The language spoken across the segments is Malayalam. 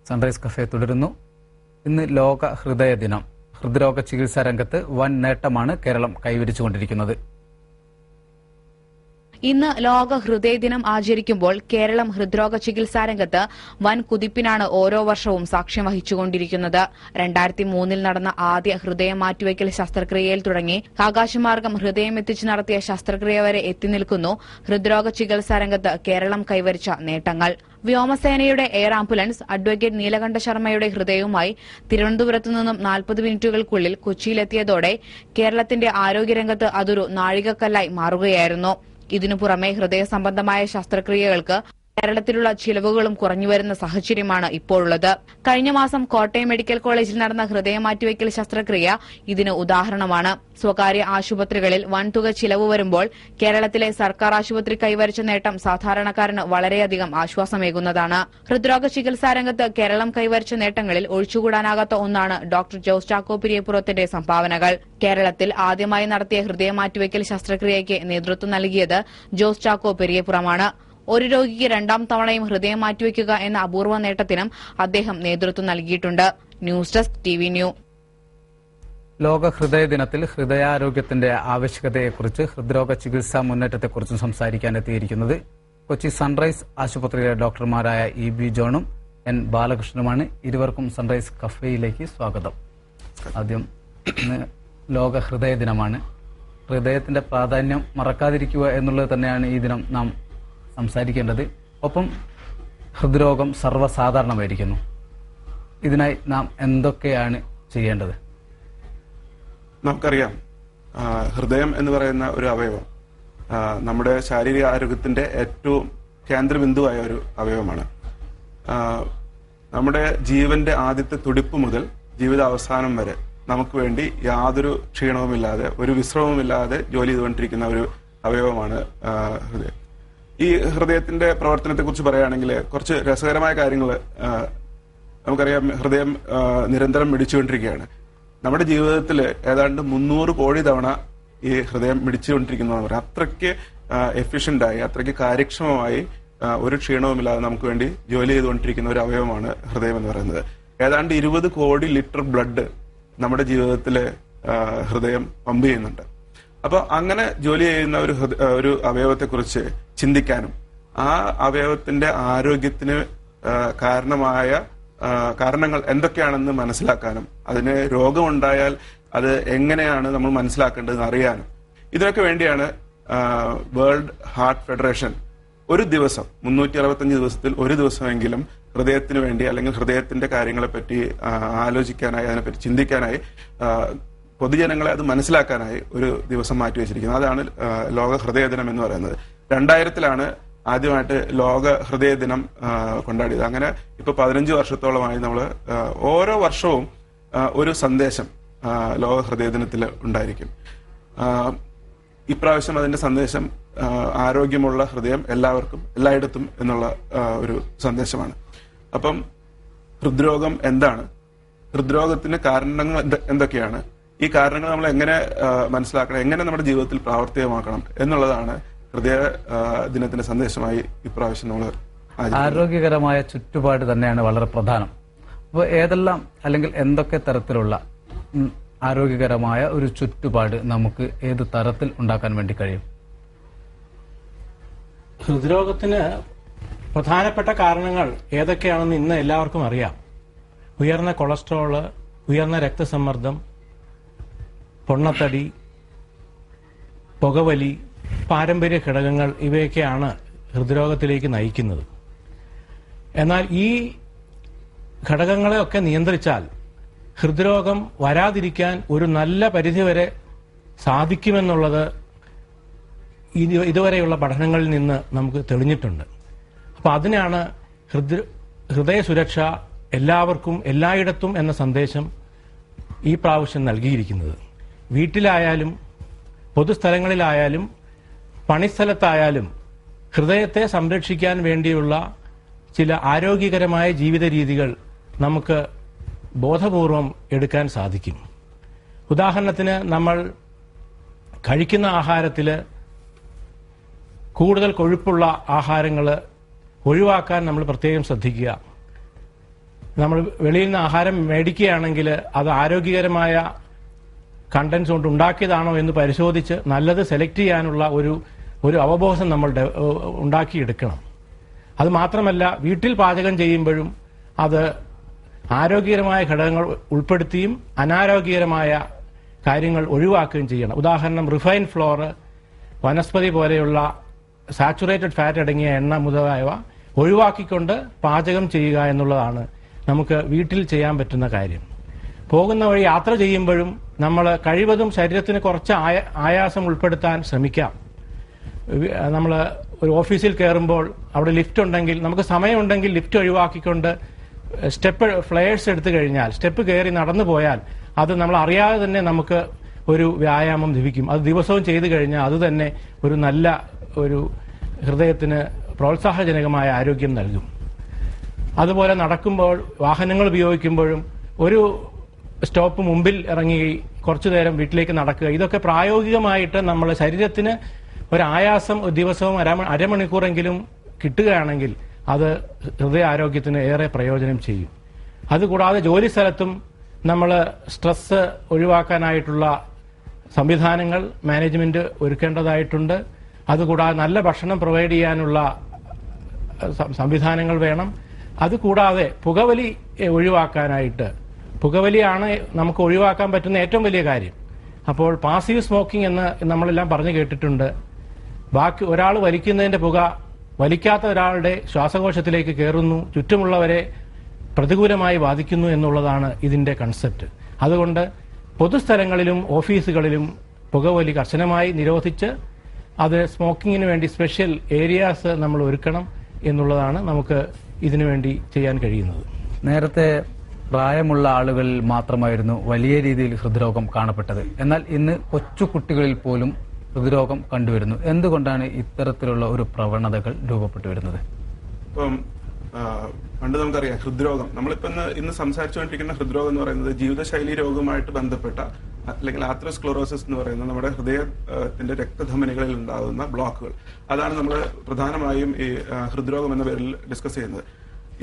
സൺറൈസ് കഫേ തുടരുന്നു. ഇന്ന് ലോക ഹൃദയ ദിനം. ഹൃദ്രോഗ ചികിത്സാ രംഗത്ത് വൻ നേട്ടമാണ് കേരളം കൈവരിച്ചുകൊണ്ടിരിക്കുന്നത്. ഇന്ന് ലോക ഹൃദയ ദിനം ആചരിക്കുമ്പോൾ കേരളം ഹൃദ്രോഗ ചികിത്സാ രംഗത്ത് വൻ കുതിപ്പിനാണ് ഓരോ വർഷവും സാക്ഷ്യം വഹിച്ചുകൊണ്ടിരിക്കുന്നത്. 2003 നടന്ന ആദ്യ ഹൃദയ മാറ്റിവയ്ക്കൽ ശസ്ത്രക്രിയയിൽ തുടങ്ങി ആകാശമാർഗം ഹൃദയം എത്തിച്ചു നടത്തിയ ശസ്ത്രക്രിയ വരെ എത്തിനിൽക്കുന്നു ഹൃദ്രോഗ ചികിത്സാ രംഗത്ത് കേരളം കൈവരിച്ച നേട്ടങ്ങൾ. വ്യോമസേനയുടെ എയർ ആംബുലൻസ് അഡ്വക്കേറ്റ് നീലകണ്ഠ ശർമ്മയുടെ ഹൃദയവുമായി തിരുവനന്തപുരത്തു നിന്നും 40 മിനിറ്റുകൾക്കുള്ളിൽ കൊച്ചിയിലെത്തിയതോടെ കേരളത്തിന്റെ ആരോഗ്യരംഗത്ത് അതൊരു നാഴികക്കല്ലായി മാറുകയായിരുന്നു. ഇതിനു പുറമെ ഹൃദയ സംബന്ധമായ ശസ്ത്രക്രിയകൾക്ക് കേരളത്തിലുള്ള ചിലവുകളും കുറഞ്ഞുവരുന്ന സാഹചര്യമാണ് ഇപ്പോഴുള്ളത്. കഴിഞ്ഞ മാസം കോട്ടയം മെഡിക്കൽ കോളേജിൽ നടന്ന ഹൃദയ മാറ്റിവയ്ക്കൽ ശസ്ത്രക്രിയ ഇതിന് ഉദാഹരണമാണ്. സ്വകാര്യ ആശുപത്രികളിൽ വൻതുക ചിലവ് വരുമ്പോൾ കേരളത്തിലെ സർക്കാർ ആശുപത്രി കൈവരിച്ച നേട്ടം സാധാരണക്കാരന് വളരെയധികം ആശ്വാസമേകുന്നതാണ്. ഹൃദ്രോഗ ചികിത്സാ രംഗത്ത് കേരളം കൈവരിച്ച നേട്ടങ്ങളിൽ ഒഴിച്ചുകൂടാനാകാത്ത ഒന്നാണ് ഡോക്ടർ ജോസ് ചാക്കോ പിരിയപ്പുറത്തിന്റെ സംഭാവനകൾ. കേരളത്തിൽ ആദ്യമായി നടത്തിയ ഹൃദയ മാറ്റിവയ്ക്കൽ ശസ്ത്രക്രിയയ്ക്ക് നേതൃത്വം നൽകിയത് ജോസ് ചാക്കോ പെരിയപ്പുറമാണ്. ഒരു രോഗിക്ക് 2ാം തവണയും ഹൃദയം മാറ്റിവയ്ക്കുക എന്ന അപൂർവ നേട്ടത്തിനും അദ്ദേഹം നേതൃത്വം നൽകിയിട്ടുണ്ട്. News desk TV news. ലോക ഹൃദയ ദിനത്തിൽ ഹൃദയാരോഗ്യത്തിന്റെ ആവശ്യകതയെക്കുറിച്ച് ഹൃദ്രോഗ ചികിത്സാ മുന്നേറ്റത്തെക്കുറിച്ചും സംസാരിക്കാൻ എത്തിയിരിക്കുന്നത് കൊച്ചി സൺറൈസ് ആശുപത്രിയിലെ ഡോക്ടർമാരായ EB ജോണും N ബാലകൃഷ്ണനുമാണ്. ഇരുവർക്കും സൺറൈസ് കഫേയിലേക്ക് സ്വാഗതം. ആദ്യം ഇന്ന് ലോക ഹൃദയ ദിനമാണ്. ഹൃദയത്തിന്റെ പ്രാധാന്യം മറക്കാതിരിക്കുക എന്നുള്ളത് തന്നെയാണ് ഈ ദിനം നാം സംസാരിക്കേണ്ടത്. ഒപ്പം ഹൃദ്രോഗം സർവ്വസാധാരണമായിരിക്കുന്നു. ഇതിനായി നാം എന്തൊക്കെയാണ് ചെയ്യേണ്ടത്? നമുക്കറിയാം, ഹൃദയം എന്ന് പറയുന്ന ഒരു അവയവം നമ്മുടെ ശാരീരിക ആരോഗ്യത്തിന്റെ ഏറ്റവും കേന്ദ്രബിന്ദുവായ ഒരു അവയവമാണ്. നമ്മുടെ ജീവന്റെ ആദ്യത്തെ തുടിപ്പ് മുതൽ ജീവിതാവസാനം വരെ നമുക്ക് വേണ്ടി യാതൊരു ക്ഷീണവുമില്ലാതെ ഒരു വിശ്രമവുമില്ലാതെ ജോലി ചെയ്തുകൊണ്ടിരിക്കുന്ന ഒരു അവയവമാണ് ഹൃദയം. ഈ ഹൃദയത്തിന്റെ പ്രവർത്തനത്തെ കുറിച്ച് പറയുകയാണെങ്കിൽ കുറച്ച് രസകരമായ കാര്യങ്ങൾ നമുക്കറിയാം. ഹൃദയം നിരന്തരം മിടിച്ചുകൊണ്ടിരിക്കുകയാണ്. നമ്മുടെ ജീവിതത്തിൽ ഏതാണ്ട് 300 കോടി തവണ ഈ ഹൃദയം മിടിച്ചുകൊണ്ടിരിക്കുന്നതെന്ന് പറയാം. അത്രയ്ക്ക് എഫിഷ്യന്റായി, അത്രയ്ക്ക് കാര്യക്ഷമമായി ഒരു ക്ഷീണവുമില്ലാതെ നമുക്ക് വേണ്ടി ജോലി ചെയ്തുകൊണ്ടിരിക്കുന്ന ഒരു അവയവമാണ് ഹൃദയം എന്ന് പറയുന്നത്. ഏതാണ്ട് 20 കോടി ലിറ്റർ ബ്ലഡ് നമ്മുടെ ജീവിതത്തിൽ ഹൃദയം പമ്പ് ചെയ്യുന്നുണ്ട്. അപ്പൊ അങ്ങനെ ജോലി ചെയ്യുന്ന ഒരു അവയവത്തെക്കുറിച്ച് ചിന്തിക്കാനും ആ അവയവത്തിന്റെ ആരോഗ്യത്തിന് കാരണങ്ങൾ എന്തൊക്കെയാണെന്ന് മനസ്സിലാക്കാനും അതിന് രോഗമുണ്ടായാൽ അത് എങ്ങനെയാണ് നമ്മൾ മനസ്സിലാക്കേണ്ടതെന്ന് അറിയാനും ഇതിനൊക്കെ വേണ്ടിയാണ് വേൾഡ് ഹാർട്ട് ഫെഡറേഷൻ ഒരു ദിവസം 365 ദിവസത്തിൽ ഒരു ദിവസമെങ്കിലും ഹൃദയത്തിന് വേണ്ടി അല്ലെങ്കിൽ ഹൃദയത്തിന്റെ കാര്യങ്ങളെപ്പറ്റി ആലോചിക്കാനായി, അതിനെപ്പറ്റി ചിന്തിക്കാനായി, പൊതുജനങ്ങളെ അത് മനസ്സിലാക്കാനായി ഒരു ദിവസം മാറ്റിവെച്ചിരിക്കുന്നത്. അതാണ് ലോക ഹൃദയ ദിനം എന്ന് പറയുന്നത്. 2000-ലാണ് ആദ്യമായിട്ട് ലോക ഹൃദയ ദിനം കൊണ്ടാടിയത്. അങ്ങനെ ഇപ്പൊ 15 വർഷത്തോളമായി നമ്മൾ ഓരോ വർഷവും ഒരു സന്ദേശം ലോക ഹൃദയ ദിനത്തിൽ ഉണ്ടായിരിക്കും. ഇപ്രാവശ്യം അതിന്റെ സന്ദേശം ആരോഗ്യമുള്ള ഹൃദയം എല്ലാവർക്കും എല്ലായിടത്തും എന്നുള്ള ഒരു സന്ദേശമാണ്. അപ്പം ഹൃദ്രോഗം എന്താണ്, ഹൃദ്രോഗത്തിന് കാരണങ്ങൾ എന്തൊക്കെയാണ്, ഈ കാരണങ്ങൾ നമ്മൾ എങ്ങനെ മനസ്സിലാക്കണം, എങ്ങനെ നമ്മുടെ ജീവിതത്തിൽ പ്രാവർത്തികമാക്കണം എന്നുള്ളതാണ് ഹൃദയ ദിനത്തിന്റെ സന്ദേശമായി ഇപ്രാവശ്യം നമ്മൾ ആരോഗ്യകരമായ ചുറ്റുപാട് തന്നെയാണ് വളരെ പ്രധാനം. അപ്പോൾ ഏതെല്ലാം അല്ലെങ്കിൽ എന്തൊക്കെ തരത്തിലുള്ള ആരോഗ്യകരമായ ഒരു ചുറ്റുപാട് നമുക്ക് ഏത് തരത്തിൽ ഉണ്ടാക്കാൻ വേണ്ടി കഴിയും? ഹൃദ്രോഗത്തിന് പ്രധാനപ്പെട്ട കാരണങ്ങൾ ഏതൊക്കെയാണെന്ന് ഇന്ന് എല്ലാവർക്കും അറിയാം. ഉയർന്ന കൊളസ്ട്രോള്, ഉയർന്ന രക്തസമ്മർദ്ദം, പൊണ്ണത്തടി, പുകവലി, പാരമ്പര്യ ഘടകങ്ങൾ ഇവയൊക്കെയാണ് ഹൃദ്രോഗത്തിലേക്ക് നയിക്കുന്നത്. എന്നാൽ ഈ ഘടകങ്ങളെയൊക്കെ നിയന്ത്രിച്ചാൽ ഹൃദ്രോഗം വരാതിരിക്കാൻ ഒരു നല്ല പരിധിവരെ സാധിക്കുമെന്നുള്ളത് ഇതുവരെയുള്ള പഠനങ്ങളിൽ നിന്ന് നമുക്ക് തെളിഞ്ഞിട്ടുണ്ട്. അപ്പോൾ അതിനാണ് ഹൃദയ സുരക്ഷ എല്ലാവർക്കും എല്ലായിടത്തും എന്ന സന്ദേശം ഈ പ്രാവശ്യം നൽകിയിരിക്കുന്നത്. വീട്ടിലായാലും പൊതുസ്ഥലങ്ങളിലായാലും പണിസ്ഥലത്തായാലും ഹൃദയത്തെ സംരക്ഷിക്കാൻ വേണ്ടിയുള്ള ചില ആരോഗ്യകരമായ ജീവിത രീതികൾ നമുക്ക് ബോധപൂർവം എടുക്കാൻ സാധിക്കും. ഉദാഹരണത്തിന്, നമ്മൾ കഴിക്കുന്ന ആഹാരത്തിൽ കൂടുതൽ കൊഴുപ്പുള്ള ആഹാരങ്ങൾ ഒഴിവാക്കാൻ നമ്മൾ പ്രത്യേകം ശ്രദ്ധിക്കുക. നമ്മൾ വെളിയിൽ നിന്ന് ആഹാരം മേടിക്കുകയാണെങ്കിൽ അത് ആരോഗ്യകരമായ കണ്ടന്റ്സ് കൊണ്ട് ഉണ്ടാക്കിയതാണോ എന്ന് പരിശോധിച്ച് നല്ലത് സെലക്ട് ചെയ്യാനുള്ള ഒരു അവബോധം നമ്മൾ ഉണ്ടാക്കിയെടുക്കണം. അത് മാത്രമല്ല, വീട്ടിൽ പാചകം ചെയ്യുമ്പോഴും അത് ആരോഗ്യകരമായ ഘടകങ്ങൾ ഉൾപ്പെടുത്തിയും അനാരോഗ്യകരമായ കാര്യങ്ങൾ ഒഴിവാക്കുകയും ചെയ്യണം. ഉദാഹരണം, റിഫൈൻ ഫ്ലോർ, വനസ്പതി പോലെയുള്ള സാച്ചുറേറ്റഡ് ഫാറ്റ് അടങ്ങിയ എണ്ണ മുതലായവ ഒഴിവാക്കിക്കൊണ്ട് പാചകം ചെയ്യുക എന്നുള്ളതാണ് നമുക്ക് വീട്ടിൽ ചെയ്യാൻ പറ്റുന്ന കാര്യം. പോകുന്ന വഴി യാത്ര ചെയ്യുമ്പോഴും നമ്മൾ കഴിവതും ശരീരത്തിന് കുറച്ച് ആയാസം ഉൾപ്പെടുത്താൻ ശ്രമിക്കാം. നമ്മൾ ഒരു ഓഫീസിൽ കയറുമ്പോൾ അവിടെ ലിഫ്റ്റ് ഉണ്ടെങ്കിൽ, നമുക്ക് സമയമുണ്ടെങ്കിൽ ലിഫ്റ്റ് ഒഴിവാക്കിക്കൊണ്ട് ഫ്ലെയർസ് എടുത്തു കഴിഞ്ഞാൽ, സ്റ്റെപ്പ് കയറി നടന്നു പോയാൽ അത് നമ്മൾ അറിയാതെ തന്നെ നമുക്ക് ഒരു വ്യായാമം ലഭിക്കും. അത് ദിവസവും ചെയ്തു കഴിഞ്ഞാൽ അത് തന്നെ ഒരു നല്ല ഒരു ഹൃദയത്തിന് പ്രോത്സാഹജനകമായ ആരോഗ്യം നൽകും. അതുപോലെ നടക്കുമ്പോൾ, വാഹനങ്ങൾ ഉപയോഗിക്കുമ്പോഴും ഒരു സ്റ്റോപ്പ് മുമ്പിൽ ഇറങ്ങി കുറച്ചു നേരം വീട്ടിലേക്ക് നടക്കുക. ഇതൊക്കെ പ്രായോഗികമായിട്ട് നമ്മുടെ ശരീരത്തിന് ഒരു ആയാസം ദിവസവും അരമണിക്കൂറെങ്കിലും കിട്ടുകയാണെങ്കിൽ അത് ഹൃദയാരോഗ്യത്തിന് ഏറെ പ്രയോജനം ചെയ്യും. അതുകൂടാതെ ജോലി സ്ഥലത്തും നമ്മൾ സ്ട്രെസ് ഒഴിവാക്കാനായിട്ടുള്ള സംവിധാനങ്ങൾ മാനേജ്മെന്റ് ഒരുക്കേണ്ടതായിട്ടുണ്ട്. അതുകൂടാതെ നല്ല ഭക്ഷണം പ്രൊവൈഡ് ചെയ്യാനുള്ള സംവിധാനങ്ങൾ വേണം. അതുകൂടാതെ പുകവലി ഒഴിവാക്കാനായിട്ട്, പുകവലിയാണ് നമുക്ക് ഒഴിവാക്കാൻ പറ്റുന്ന ഏറ്റവും വലിയ കാര്യം. അപ്പോൾ പാസീവ് സ്മോക്കിംഗ് എന്ന് നമ്മളെല്ലാം പറഞ്ഞു കേട്ടിട്ടുണ്ട്. ബാക്കി ഒരാൾ വലിക്കുന്നതിന്റെ പുക വലിക്കാത്ത ഒരാളുടെ ശ്വാസകോശത്തിലേക്ക് കയറുന്നു, ചുറ്റുമുള്ളവരെ പ്രതികൂലമായി ബാധിക്കുന്നു എന്നുള്ളതാണ് ഇതിന്റെ കൺസെപ്റ്റ്. അതുകൊണ്ട് പൊതുസ്ഥലങ്ങളിലും ഓഫീസുകളിലും പുകവലി കർശനമായി നിരോധിച്ച് അത് സ്മോക്കിങ്ങിന് വേണ്ടി സ്പെഷ്യൽ ഏരിയാസ് നമ്മൾ ഒരുക്കണം എന്നുള്ളതാണ് നമുക്ക് ഇതിനു വേണ്ടി ചെയ്യാൻ കഴിയുന്നത്. നേരത്തെ പ്രായമുള്ള ആളുകളിൽ മാത്രമായിരുന്നു വലിയ രീതിയിൽ ഹൃദ്രോഗം കാണപ്പെട്ടത്. എന്നാൽ ഇന്ന് കൊച്ചു കുട്ടികളിൽ പോലും ഹൃദ്രോഗം കണ്ടുവരുന്നു. എന്തുകൊണ്ടാണ് ഇത്തരത്തിലുള്ള ഒരു പ്രവണതകൾ രൂപപ്പെട്ടു വരുന്നത്? ഇപ്പം പണ്ട് നമുക്കറിയാം ഹൃദ്രോഗം, നമ്മളിപ്പോ ഇന്ന് സംസാരിച്ചുകൊണ്ടിരിക്കുന്ന ഹൃദ്രോഗം എന്ന് പറയുന്നത് ജീവിതശൈലി രോഗവുമായിട്ട് ബന്ധപ്പെട്ട അല്ലെങ്കിൽ ആത്രോസ്ക്ലെറോസിസ് എന്ന് പറയുന്ന നമ്മുടെ ഹൃദയത്തിന്റെ രക്തധമനികളിൽ ഉണ്ടാകുന്ന ബ്ലോക്കുകൾ, അതാണ് നമ്മൾ പ്രധാനമായും ഈ ഹൃദ്രോഗം എന്ന പേരിൽ ഡിസ്കസ് ചെയ്യുന്നത്.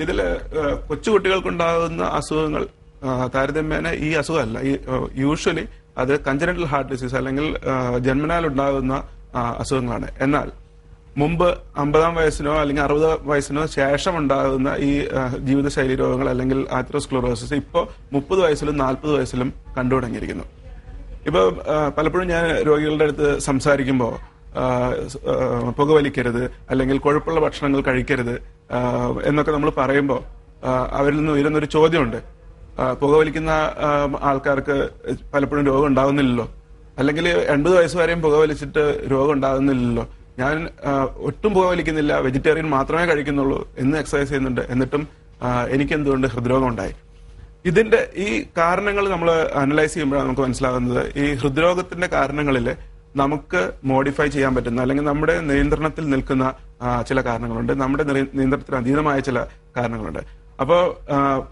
ഇതില് കൊച്ചുകുട്ടികൾക്കുണ്ടാകുന്ന അസുഖങ്ങൾ താരതമ്യേന ഈ അസുഖമല്ല. യൂഷ്വലി അത് കഞ്ചനറ്റൽ ഹാർട്ട് ഡിസീസ് അല്ലെങ്കിൽ ജന്മനാൽ ഉണ്ടാകുന്ന അസുഖങ്ങളാണ്. എന്നാൽ മുമ്പ് 50-ാം വയസ്സിനോ അല്ലെങ്കിൽ 60 വയസ്സിനോ ശേഷം ഉണ്ടാകുന്ന ഈ ജീവിതശൈലി രോഗങ്ങൾ അല്ലെങ്കിൽ ആത്രോസ്ക്ലെറോസിസ് ഇപ്പോൾ 30 വയസ്സിലും 40 വയസ്സിലും കണ്ടു തുടങ്ങിയിരിക്കുന്നു. ഇപ്പൊ പലപ്പോഴും ഞാൻ രോഗികളുടെ അടുത്ത് സംസാരിക്കുമ്പോൾ പുകവലിക്കരുത് അല്ലെങ്കിൽ കൊഴുപ്പുള്ള ഭക്ഷണങ്ങൾ കഴിക്കരുത് എന്നൊക്കെ നമ്മൾ പറയുമ്പോൾ അവരിൽ നിന്ന് ഉയരുന്നൊരു ചോദ്യമുണ്ട്. പുകവലിക്കുന്ന ആൾക്കാർക്ക് പലപ്പോഴും രോഗം ഉണ്ടാകുന്നില്ലല്ലോ, അല്ലെങ്കിൽ 80 വയസ്സ് വരെയും പുകവലിച്ചിട്ട് രോഗം ഉണ്ടാകുന്നില്ലല്ലോ, ഞാൻ ഒട്ടും പുകവലിക്കുന്നില്ല, വെജിറ്റേറിയൻ മാത്രമേ കഴിക്കുന്നുള്ളൂ, എന്ന് എക്സസൈസ് ചെയ്യുന്നുണ്ട്, എന്നിട്ടും എനിക്കെന്തുകൊണ്ട് ഹൃദ്രോഗം ഉണ്ടായി? ഇതിന്റെ ഈ കാരണങ്ങൾ നമ്മൾ അനലൈസ് ചെയ്യുമ്പോഴാണ് നമുക്ക് മനസ്സിലാകുന്നത് ഈ ഹൃദ്രോഗത്തിന്റെ കാരണങ്ങളിൽ നമുക്ക് മോഡിഫൈ ചെയ്യാൻ പറ്റുന്ന അല്ലെങ്കിൽ നമ്മുടെ നിയന്ത്രണത്തിൽ നിൽക്കുന്ന ചില കാരണങ്ങളുണ്ട്, നമ്മുടെ നിയന്ത്രണത്തിന് അതീതമായ ചില കാരണങ്ങളുണ്ട്. അപ്പോൾ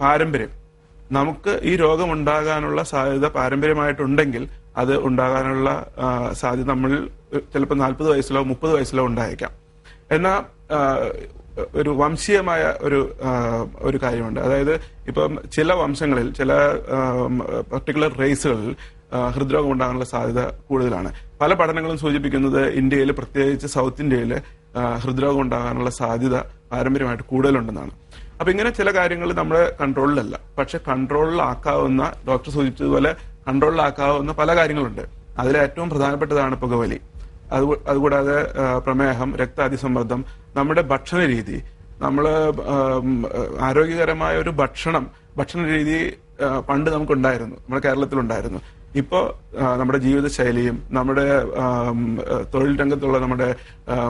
പാരമ്പര്യം, നമുക്ക് ഈ രോഗം ഉണ്ടാകാനുള്ള സാധ്യത പാരമ്പര്യമായിട്ടുണ്ടെങ്കിൽ അത് ഉണ്ടാകാനുള്ള സാധ്യത നമ്മൾ ചിലപ്പോൾ 40 വയസ്സിലോ 30 വയസ്സിലോ ഉണ്ടായേക്കാം. എന്നാൽ ഒരു വംശീയമായ ഒരു കാര്യമുണ്ട്. അതായത് ഇപ്പം ചില വംശങ്ങളിൽ, ചില പർട്ടിക്കുലർ റേസുകളിൽ ഹൃദ്രോഗം ഉണ്ടാകാനുള്ള സാധ്യത കൂടുതലാണ്. പല പഠനങ്ങളും സൂചിപ്പിക്കുന്നത് ഇന്ത്യയിൽ, പ്രത്യേകിച്ച് സൗത്ത് ഇന്ത്യയിൽ ഹൃദ്രോഗം ഉണ്ടാകാനുള്ള സാധ്യത പാരമ്പര്യമായിട്ട് കൂടുതലുണ്ടെന്നാണ്. അപ്പൊ ഇങ്ങനെ ചില കാര്യങ്ങൾ നമ്മുടെ കൺട്രോളിലല്ല, പക്ഷെ കൺട്രോളിലാക്കാവുന്ന, ഡോക്ടർ സൂചിപ്പിച്ചതുപോലെ കൺട്രോളിലാക്കാവുന്ന പല കാര്യങ്ങളുണ്ട്. അതിൽ ഏറ്റവും പ്രധാനപ്പെട്ടതാണ് പുകവലി. അതുകൂടാതെ പ്രമേഹം, രക്താതിസമ്മർദ്ദം, നമ്മുടെ ഭക്ഷണ രീതി, നമ്മൾ ആരോഗ്യകരമായ ഒരു ഭക്ഷണ രീതി പണ്ട് നമുക്കുണ്ടായിരുന്നു, നമ്മുടെ കേരളത്തിലുണ്ടായിരുന്നു. ഇപ്പോ നമ്മുടെ ജീവിതശൈലിയും നമ്മുടെ തൊഴിൽ രംഗത്തുള്ള നമ്മുടെ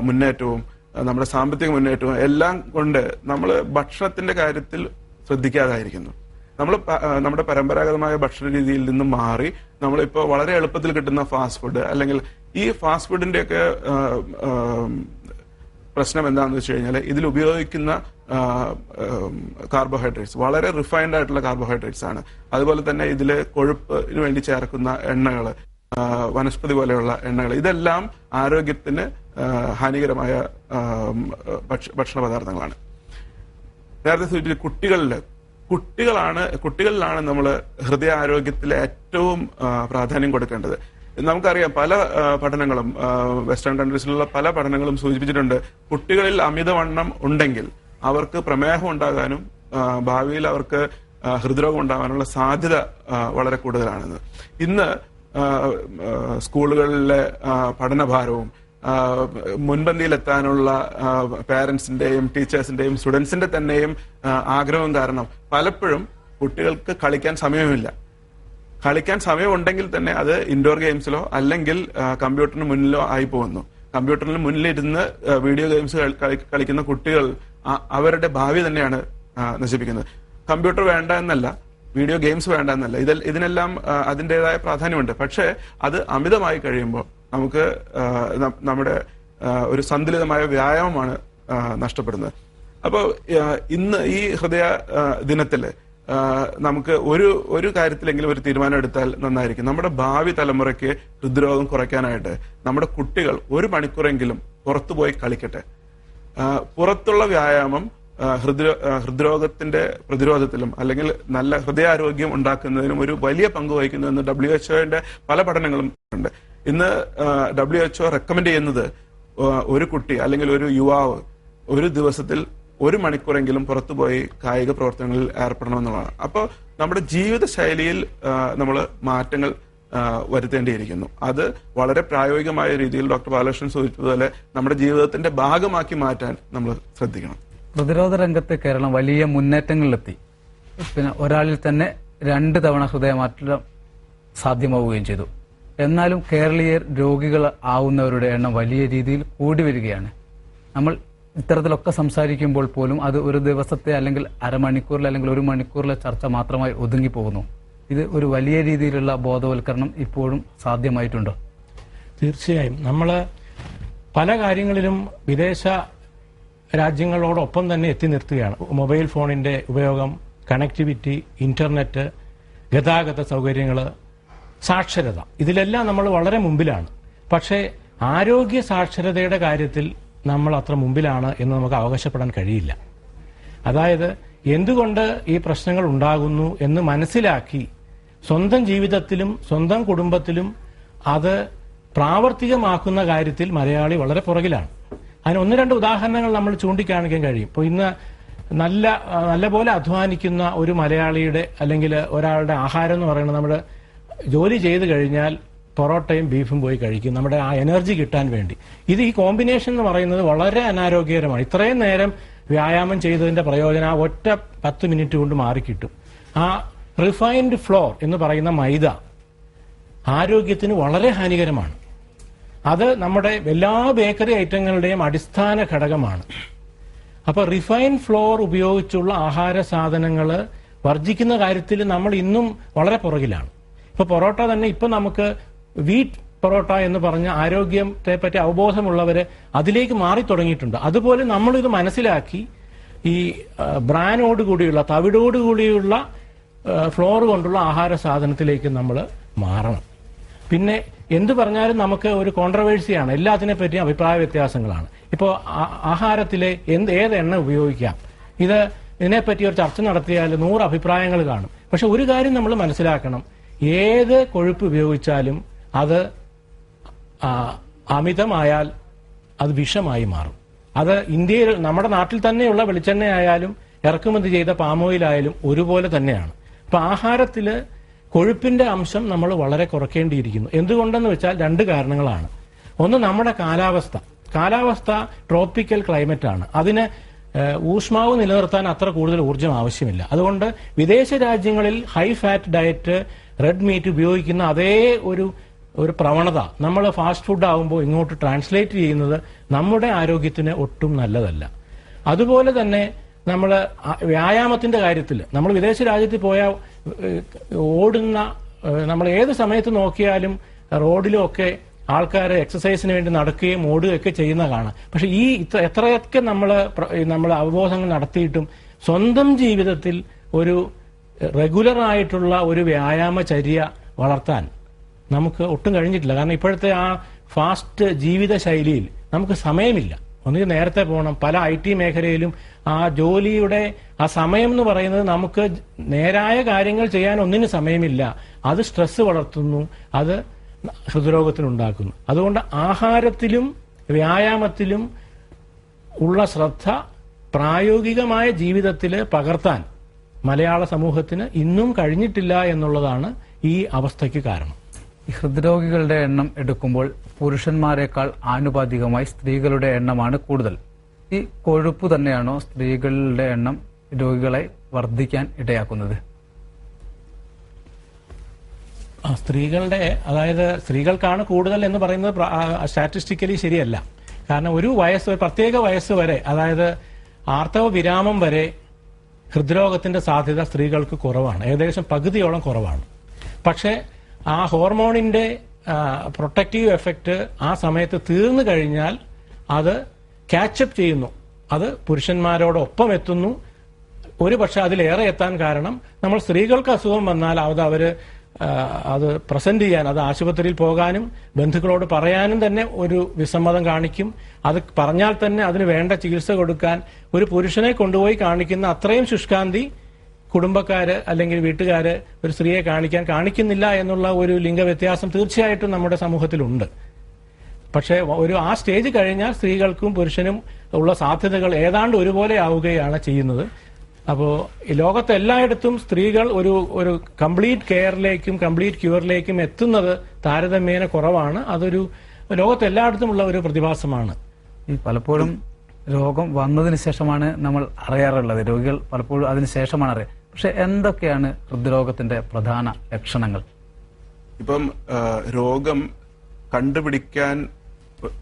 മുന്നേറ്റവും നമ്മുടെ സാമ്പത്തിക മുന്നേറ്റവും എല്ലാം കൊണ്ട് നമ്മൾ ഭക്ഷണത്തിന്റെ കാര്യത്തിൽ ശ്രദ്ധിക്കാതായിരിക്കുന്നു. നമ്മൾ നമ്മുടെ പരമ്പരാഗതമായ ഭക്ഷണ രീതിയിൽ നിന്നും മാറി നമ്മളിപ്പോ വളരെ എളുപ്പത്തിൽ കിട്ടുന്ന ഫാസ്റ്റ് ഫുഡ്, അല്ലെങ്കിൽ ഈ ഫാസ്റ്റ് ഫുഡിന്റെയൊക്കെ പ്രശ്നം എന്താണെന്ന് വെച്ച് കഴിഞ്ഞാൽ ഇതിൽ ഉപയോഗിക്കുന്ന കാർബോഹൈഡ്രേറ്റ്സ് വളരെ റിഫൈൻഡ് ആയിട്ടുള്ള കാർബോഹൈഡ്രേറ്റ്സ് ആണ്. അതുപോലെ തന്നെ ഇതിൽ കൊഴുപ്പിന് വേണ്ടി ചേർക്കുന്ന എണ്ണകൾ, വനസ്പതി പോലെയുള്ള എണ്ണകൾ, ഇതെല്ലാം ആരോഗ്യത്തിന് ഹാനികരമായ ഭക്ഷണ പദാർത്ഥങ്ങളാണ്. നേരത്തെ സൂചിപ്പിച്ച കുട്ടികളിൽ കുട്ടികളിലാണ് നമ്മൾ ഹൃദയാരോഗ്യത്തിലെ ഏറ്റവും പ്രാധാന്യം കൊടുക്കേണ്ടത്. നമുക്കറിയാം പല പഠനങ്ങളും വെസ്റ്റേൺ കൺട്രീസിലുള്ള പല പഠനങ്ങളും സൂചിപ്പിച്ചിട്ടുണ്ട്, കുട്ടികളിൽ അമിതവണ്ണം ഉണ്ടെങ്കിൽ അവർക്ക് പ്രമേഹം ഉണ്ടാകാനും ഭാവിയിൽ അവർക്ക് ഹൃദ്രോഗം ഉണ്ടാകാനുള്ള സാധ്യത വളരെ കൂടുതലാണെന്ന്. ഇന്ന് സ്കൂളുകളിലെ പഠനഭാരവും മുൻപന്തിയിലെത്താനുള്ള പേരൻസിന്റെയും ടീച്ചേഴ്സിന്റെയും സ്റ്റുഡൻസിന്റെ തന്നെയും ആഗ്രഹവും കാരണം പലപ്പോഴും കുട്ടികൾക്ക് കളിക്കാൻ സമയമില്ല. കളിക്കാൻ സമയമുണ്ടെങ്കിൽ തന്നെ അത് ഇൻഡോർ ഗെയിംസിലോ അല്ലെങ്കിൽ കമ്പ്യൂട്ടറിന് മുന്നിലോ ആയി പോകുന്നു. കമ്പ്യൂട്ടറിന് മുന്നിലിരുന്ന് വീഡിയോ ഗെയിംസ് കളിക്കുന്ന കുട്ടികൾ അവരുടെ ഭാവി തന്നെയാണ് നശിപ്പിക്കുന്നത്. കമ്പ്യൂട്ടർ വേണ്ട എന്നല്ല, വീഡിയോ ഗെയിംസ് വേണ്ട എന്നല്ല, ഇതിനെല്ലാം അതിൻ്റെതായ പ്രാധാന്യമുണ്ട്. പക്ഷേ അത് അമിതമായി കഴിയുമ്പോൾ നമുക്ക് നമ്മുടെ ഒരു സന്തുലിതമായ വ്യായാമമാണ് നഷ്ടപ്പെടുന്നത്. അപ്പോൾ ഇന്ന് ഈ ഹൃദയ ദിനത്തില് നമുക്ക് ഒരു കാര്യത്തിലെങ്കിലും ഒരു തീരുമാനം എടുത്താൽ നന്നായിരിക്കും. നമ്മുടെ ഭാവി തലമുറയ്ക്ക് ഹൃദ്രോഗം കുറയ്ക്കാനായിട്ട് നമ്മുടെ കുട്ടികൾ 1 മണിക്കൂറെങ്കിലും പുറത്തുപോയി കളിക്കട്ടെ. പുറത്തുള്ള വ്യായാമം ഹൃദ്രോഗത്തിന്റെ പ്രതിരോധത്തിലും അല്ലെങ്കിൽ നല്ല ഹൃദയാരോഗ്യം ഉണ്ടാക്കുന്നതിനും ഒരു വലിയ പങ്ക് വഹിക്കുന്നു എന്ന് WHO പല പഠനങ്ങളും ഉണ്ട്. ഇന്ന് WHO റെക്കമെൻഡ് ചെയ്യുന്നത് ഒരു കുട്ടി അല്ലെങ്കിൽ ഒരു യുവാവ് ഒരു ദിവസത്തിൽ 1 മണിക്കൂറെങ്കിലും പുറത്തുപോയി കായിക പ്രവർത്തനങ്ങളിൽ ഏർപ്പെടണമെന്നുള്ളതാണ്. അപ്പോൾ നമ്മുടെ ജീവിതശൈലിയിൽ നമ്മൾ മാറ്റങ്ങൾ വരുത്തേണ്ടിയിരിക്കുന്നു. അത് വളരെ പ്രായോഗികമായ രീതിയിൽ ഡോക്ടർ ബാലകൃഷ്ണൻ സൂചിപ്പിച്ചതുപോലെ നമ്മുടെ ജീവിതത്തിന്റെ ഭാഗമാക്കി മാറ്റാൻ നമ്മൾ ശ്രദ്ധിക്കണം. പ്രതിരോധ രംഗത്ത് കേരളം വലിയ മുന്നേറ്റങ്ങളിലെത്തി. പിന്നെ ഒരാളിൽ തന്നെ 2 തവണ ഹൃദയമാറ്റം സാധ്യമാവുകയും ചെയ്തു. എന്നാലും കേരളീയർ രോഗികൾ ആവുന്നവരുടെ എണ്ണം വലിയ രീതിയിൽ കൂടി വരികയാണ്. നമ്മൾ ഇത്തരത്തിലൊക്കെ സംസാരിക്കുമ്പോൾ പോലും അത് ഒരു ദിവസത്തെ അല്ലെങ്കിൽ അരമണിക്കൂറിൽ അല്ലെങ്കിൽ 1 മണിക്കൂറിലെ ചർച്ച മാത്രമായി ഒതുങ്ങിപ്പോകുന്നു. ഇത് ഒരു വലിയ രീതിയിലുള്ള ബോധവൽക്കരണം ഇപ്പോഴും സാധ്യമായിട്ടുണ്ടോ? തീർച്ചയായും നമ്മൾ പല കാര്യങ്ങളിലും വിദേശ രാജ്യങ്ങളോടൊപ്പം തന്നെ എത്തി നിർത്തുകയാണ്. മൊബൈൽ ഫോണിന്റെ ഉപയോഗം, കണക്ടിവിറ്റി, ഇന്റർനെറ്റ്, ഗതാഗത സൗകര്യങ്ങൾ, സാക്ഷരത, ഇതിലെല്ലാം നമ്മൾ വളരെ മുമ്പിലാണ്. പക്ഷേ ആരോഗ്യ സാക്ഷരതയുടെ കാര്യത്തിൽ നമ്മൾ അത്ര മുമ്പിലാണ് എന്ന് നമുക്ക് അവകാശപ്പെടാൻ കഴിയില്ല. അതായത് എന്തുകൊണ്ട് ഈ പ്രശ്നങ്ങൾ ഉണ്ടാകുന്നു എന്ന് മനസ്സിലാക്കി സ്വന്തം ജീവിതത്തിലും സ്വന്തം കുടുംബത്തിലും അത് പ്രാവർത്തികമാക്കുന്ന കാര്യത്തിൽ മലയാളി വളരെ പുറകിലാണ്. അതിന് 1-2 ഉദാഹരണങ്ങൾ നമ്മൾ ചൂണ്ടിക്കാണിക്കാൻ കഴിയും. ഇപ്പോൾ ഇന്ന് നല്ലപോലെ അധ്വാനിക്കുന്ന ഒരു മലയാളിയുടെ അല്ലെങ്കിൽ ഒരാളുടെ ആഹാരം എന്ന് പറയുന്നത് നമ്മുടെ ജോലി ചെയ്ത് കഴിഞ്ഞാൽ പൊറോട്ടയും ബീഫും പോയി കഴിക്കും, നമ്മുടെ ആ എനർജി കിട്ടാൻ വേണ്ടി. ഈ കോമ്പിനേഷൻ എന്ന് പറയുന്നത് വളരെ അനാരോഗ്യകരമാണ്. ഇത്രയും നേരം വ്യായാമം ചെയ്തതിന്റെ പ്രയോജനം ആ ഒറ്റ 10 മിനിറ്റ് കൊണ്ട് മാറിക്കിട്ടും. ആ റിഫൈൻഡ് ഫ്ലോർ എന്ന് പറയുന്ന മൈദ ആരോഗ്യത്തിന് വളരെ ഹാനികരമാണ്. അത് നമ്മുടെ എല്ലാ ബേക്കറി ഐറ്റങ്ങളുടെയും അടിസ്ഥാന ഘടകമാണ്. അപ്പൊ റിഫൈൻഡ് ഫ്ലോർ ഉപയോഗിച്ചുള്ള ആഹാര സാധനങ്ങൾ വർജിക്കുന്ന കാര്യത്തിൽ നമ്മൾ ഇന്നും വളരെ പുറകിലാണ്. ഇപ്പൊ പൊറോട്ട തന്നെ ഇപ്പൊ നമുക്ക് വീറ്റ് പൊറോട്ട എന്ന് പറഞ്ഞ ആരോഗ്യത്തെ പറ്റി അവബോധമുള്ളവര് അതിലേക്ക് മാറി തുടങ്ങിയിട്ടുണ്ട്. അതുപോലെ നമ്മളിത് മനസ്സിലാക്കി ഈ ബ്രാനോടുകൂടിയുള്ള തവിടോടുകൂടിയുള്ള ഫ്ലോർ കൊണ്ടുള്ള ആഹാര സാധനത്തിലേക്ക് നമ്മൾ മാറണം. പിന്നെ എന്ത് പറഞ്ഞാലും നമുക്ക് ഒരു കോൺട്രവേഴ്സിയാണ്, എല്ലാത്തിനെ പറ്റിയും അഭിപ്രായ വ്യത്യാസങ്ങളാണ്. ഇപ്പോൾ ആഹാരത്തിലെ ഏത് എണ്ണ ഉപയോഗിക്കാം, ഇതിനെപ്പറ്റി ഒരു ചർച്ച നടത്തിയാൽ 100 അഭിപ്രായങ്ങൾ കാണും. പക്ഷെ ഒരു കാര്യം നമ്മൾ മനസ്സിലാക്കണം, ഏത് കൊഴുപ്പ് ഉപയോഗിച്ചാലും അത് അമിതമായാൽ അത് വിഷമായി മാറും. അത് ഇന്ത്യയിൽ നമ്മുടെ നാട്ടിൽ തന്നെയുള്ള വെളിച്ചെണ്ണയായാലും ഇറക്കുമതി ചെയ്ത പാമോയിലായാലും ഒരുപോലെ തന്നെയാണ്. അപ്പൊ ആഹാരത്തില് കൊഴുപ്പിന്റെ അംശം നമ്മൾ വളരെ കുറയ്ക്കേണ്ടിയിരിക്കുന്നു. എന്തുകൊണ്ടെന്ന് വെച്ചാൽ 2 കാരണങ്ങളാണ്. ഒന്ന്, നമ്മുടെ കാലാവസ്ഥ ട്രോപ്പിക്കൽ ക്ലൈമറ്റ് ആണ്. അതിന് ഊഷ്മാവ് നിലനിർത്താൻ അത്ര കൂടുതൽ ഊർജ്ജം ആവശ്യമില്ല. അതുകൊണ്ട് വിദേശ രാജ്യങ്ങളിൽ high fat diet, red meat ഉപയോഗിക്കുന്ന അതേ ഒരു പ്രവണത നമ്മൾ ഫാസ്റ്റ് ഫുഡ് ആകുമ്പോൾ ഇങ്ങോട്ട് ട്രാൻസ്ലേറ്റ് ചെയ്യുന്നത് നമ്മുടെ ആരോഗ്യത്തിന് ഒട്ടും നല്ലതല്ല. അതുപോലെ തന്നെ നമ്മൾ വ്യായാമത്തിന്റെ കാര്യത്തിൽ നമ്മൾ വിദേശ രാജ്യത്തിൽ പോയാൽ ഓടുന്ന, നമ്മൾ ഏത് സമയത്ത് നോക്കിയാലും റോഡിലുമൊക്കെ ആൾക്കാർ എക്സസൈസിന് വേണ്ടി നടക്കുകയും ഓടുകയൊക്കെ ചെയ്യുന്ന കാണാം. പക്ഷെ എത്രയൊക്കെ നമ്മൾ അവബോധങ്ങൾ നടത്തിയിട്ടും സ്വന്തം ജീവിതത്തിൽ ഒരു റെഗുലറായിട്ടുള്ള ഒരു വ്യായാമചര്യ വളർത്താൻ നമുക്ക് ഒട്ടും കഴിഞ്ഞിട്ടില്ല. കാരണം ഇപ്പോഴത്തെ ആ ഫാസ്റ്റ് ജീവിത ശൈലിയിൽ നമുക്ക് സമയമില്ല. ഒന്നുകിൽ നേരത്തെ പോകണം. പല IT മേഖലയിലും ആ ജോലിയുടെ ആ സമയം എന്ന് പറയുന്നത് നമുക്ക് നേരായ കാര്യങ്ങൾ ചെയ്യാൻ ഒന്നിനും സമയമില്ല. അത് സ്ട്രെസ് വളർത്തുന്നു, അത് ഹൃദ്രോഗത്തിനുണ്ടാക്കുന്നു. അതുകൊണ്ട് ആഹാരത്തിലും വ്യായാമത്തിലും ഉള്ള ശ്രദ്ധ പ്രായോഗികമായ ജീവിതത്തിൽ പകർത്താൻ മലയാള സമൂഹത്തിന് ഇന്നും കഴിഞ്ഞിട്ടില്ല എന്നുള്ളതാണ് ഈ അവസ്ഥയ്ക്ക് കാരണം. ഈ ഹൃദ്രോഗികളുടെ എണ്ണം എടുക്കുമ്പോൾ പുരുഷന്മാരെക്കാൾ ആനുപാതികമായി സ്ത്രീകളുടെ എണ്ണമാണ് കൂടുതൽ. ഈ കൊഴുപ്പ് തന്നെയാണോ സ്ത്രീകളുടെ എണ്ണം രോഗികളെ വർദ്ധിക്കാൻ ഇടയാക്കുന്നത്? സ്ത്രീകളുടെ, അതായത് സ്ത്രീകൾക്കാണ് കൂടുതൽ എന്ന് പറയുന്നത് സ്റ്റാറ്റിസ്റ്റിക്കലി ശരിയല്ല. കാരണം ഒരു പ്രത്യേക വയസ്സ് വരെ, അതായത് ആർത്തവ വിരാമം വരെ ഹൃദ്രോഗത്തിന്റെ സാധ്യത സ്ത്രീകൾക്ക് കുറവാണ്, ഏകദേശം പകുതിയോളം കുറവാണ്. പക്ഷേ ആ ഹോർമോണിന്റെ പ്രൊട്ടക്റ്റീവ് എഫക്റ്റ് ആ സമയത്ത് തീർന്നു കഴിഞ്ഞാൽ അത് ക്യാച്ചപ്പ് ചെയ്യുന്നു, അത് പുരുഷന്മാരോടൊപ്പം എത്തുന്നു. ഒരു പക്ഷെ അതിലേറെ എത്താൻ കാരണം നമ്മൾ സ്ത്രീകൾക്ക് അസുഖം വന്നാൽ അത് പ്രസന്റ് ചെയ്യാൻ, അത് ആശുപത്രിയിൽ പോകാനും ബന്ധുക്കളോട് പറയാനും തന്നെ ഒരു വിസമ്മതം കാണിക്കും. അത് പറഞ്ഞാൽ തന്നെ അതിന് വേണ്ട ചികിത്സ കൊടുക്കാൻ ഒരു പുരുഷനെ കൊണ്ടുപോയി കാണിക്കുന്ന അത്രയും ശുഷ്കാന്തി കുടുംബക്കാര് അല്ലെങ്കിൽ വീട്ടുകാര് ഒരു സ്ത്രീയെ കാണിക്കുന്നില്ല എന്നുള്ള ഒരു ലിംഗവ്യത്യാസം തീർച്ചയായിട്ടും നമ്മുടെ സമൂഹത്തിലുണ്ട്. പക്ഷേ ആ സ്റ്റേജ് കഴിഞ്ഞാൽ സ്ത്രീകൾക്കും പുരുഷനും ഉള്ള സാധ്യതകൾ ഏതാണ്ട് ഒരുപോലെ ആവുകയാണ് ചെയ്യുന്നത്. അപ്പോൾ ലോകത്തെല്ലായിടത്തും സ്ത്രീകൾ ഒരു കംപ്ലീറ്റ് കെയറിലേക്കും കംപ്ലീറ്റ് ക്യൂറിലേക്കും എത്തുന്നത് താരതമ്യേന കുറവാണ്. അതൊരു ലോകത്തെല്ലായിടത്തുമുള്ള ഒരു പ്രതിഭാസമാണ്. ഈ പലപ്പോഴും രോഗം വന്നതിന് ശേഷമാണ് നമ്മൾ അറിയാറുള്ളത്, രോഗികൾ പലപ്പോഴും അതിന് ശേഷമാണ് അറിയാം. പക്ഷെ എന്തൊക്കെയാണ് ഹൃദ്രോഗത്തിന്റെ പ്രധാന ലക്ഷണങ്ങൾ? ഇപ്പം രോഗം കണ്ടുപിടിക്കാൻ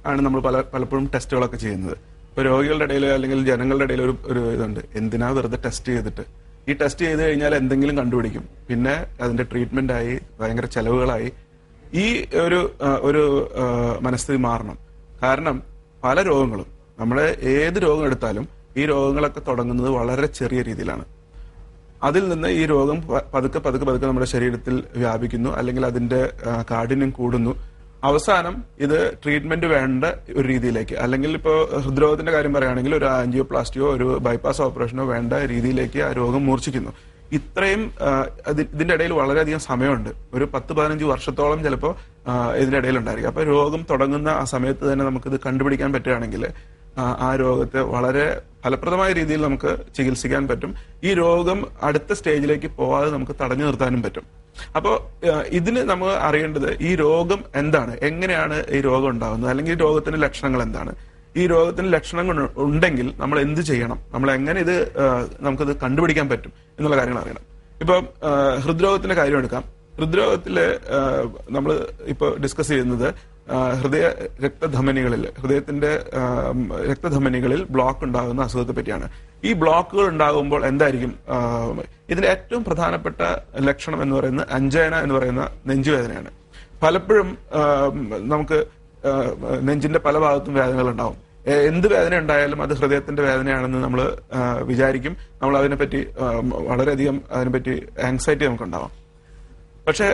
ആണ് നമ്മൾ പലപ്പോഴും ടെസ്റ്റുകളൊക്കെ ചെയ്യുന്നത്. ഇപ്പൊ രോഗികളുടെ ഇടയിൽ അല്ലെങ്കിൽ ജനങ്ങളുടെ ഇടയിൽ ഒരു ഇതുണ്ട്, എന്തിനാ വെറുതെ ടെസ്റ്റ് ചെയ്തിട്ട്, ഈ ടെസ്റ്റ് ചെയ്ത് കഴിഞ്ഞാൽ എന്തെങ്കിലും കണ്ടുപിടിക്കും, പിന്നെ അതിന്റെ ട്രീറ്റ്മെന്റ് ആയി ഭയങ്കര ചെലവുകളായി. ഈ ഒരു മനസ്ഥിതി മാറണം. കാരണം പല രോഗങ്ങളും, നമ്മളെ ഏത് രോഗം എടുത്താലും ഈ രോഗങ്ങളൊക്കെ തുടങ്ങുന്നത് വളരെ ചെറിയ രീതിയിലാണ്. അതിൽ നിന്ന് ഈ രോഗം പതുക്കെ നമ്മുടെ ശരീരത്തിൽ വ്യാപിക്കുന്നു, അല്ലെങ്കിൽ അതിന്റെ കാഠിന്യം കൂടുന്നു. അവസാനം ഇത് ട്രീറ്റ്മെന്റ് വേണ്ട ഒരു രീതിയിലേക്ക്, അല്ലെങ്കിൽ ഇപ്പോൾ ഹൃദ്രോഗത്തിന്റെ കാര്യം പറയുകയാണെങ്കിൽ ഒരു ആൻജിയോപ്ലാസ്റ്റിയോ ഒരു ബൈപ്പാസ് ഓപ്പറേഷനോ വേണ്ട രീതിയിലേക്ക് ആ രോഗം മൂർച്ഛിക്കുന്നു. ഇത്രയും ഇതിന്റെ ഇടയിൽ വളരെയധികം സമയമുണ്ട്. ഒരു 10-15 വർഷത്തോളം ചിലപ്പോൾ ഇതിന്റെ ഇടയിൽ ഉണ്ടായിരിക്കും. അപ്പൊ രോഗം തുടങ്ങുന്ന ആ സമയത്ത് തന്നെ നമുക്കിത് കണ്ടുപിടിക്കാൻ പറ്റുകയാണെങ്കിൽ ആ രോഗത്തെ വളരെ ഫലപ്രദമായ രീതിയിൽ നമുക്ക് ചികിത്സിക്കാൻ പറ്റും. ഈ രോഗം അടുത്ത സ്റ്റേജിലേക്ക് പോവാതെ നമുക്ക് തടഞ്ഞു നിർത്താനും പറ്റും. അപ്പോൾ ഇതിന് നമ്മൾ അറിയേണ്ടത് ഈ രോഗം എന്താണ്, എങ്ങനെയാണ് ഈ രോഗം ഉണ്ടാകുന്നത്, അല്ലെങ്കിൽ ഈ രോഗത്തിന്റെ ലക്ഷണങ്ങൾ എന്താണ്. ഈ രോഗത്തിന് ലക്ഷണങ്ങൾ ഉണ്ടെങ്കിൽ നമ്മൾ എന്ത് ചെയ്യണം, നമ്മൾ എങ്ങനെ ഇത് നമുക്കത് കണ്ടുപിടിക്കാൻ പറ്റും എന്നുള്ള കാര്യങ്ങൾ അറിയണം. ഇപ്പൊ ഹൃദ്രോഗത്തിന്റെ കാര്യം എടുക്കാം. ഹൃദ്രോഗത്തില് നമ്മൾ ഇപ്പൊ ഡിസ്കസ് ചെയ്യുന്നത് ഹൃദയത്തിന്റെ രക്തധമനികളിൽ ബ്ലോക്ക് ഉണ്ടാകുന്ന അസുഖത്തെ പറ്റിയാണ്. ഈ ബ്ലോക്കുകൾ ഉണ്ടാകുമ്പോൾ എന്തായിരിക്കും ഇതിന്റെ ഏറ്റവും പ്രധാനപ്പെട്ട ലക്ഷണം എന്ന് പറയുന്നത് അഞ്ജന എന്ന് പറയുന്ന നെഞ്ചുവേദനയാണ്. പലപ്പോഴും നമുക്ക് നെഞ്ചിന്റെ പല ഭാഗത്തും വേദനകൾ ഉണ്ടാവും. എന്ത് വേദന ഉണ്ടായാലും അത് ഹൃദയത്തിന്റെ വേദനയാണെന്ന് നമ്മൾ വിചാരിക്കും. നമ്മൾ അതിനെപ്പറ്റി വളരെയധികം അതിനെപ്പറ്റി ആങ്സൈറ്റി നമുക്കുണ്ടാവാം. പക്ഷെ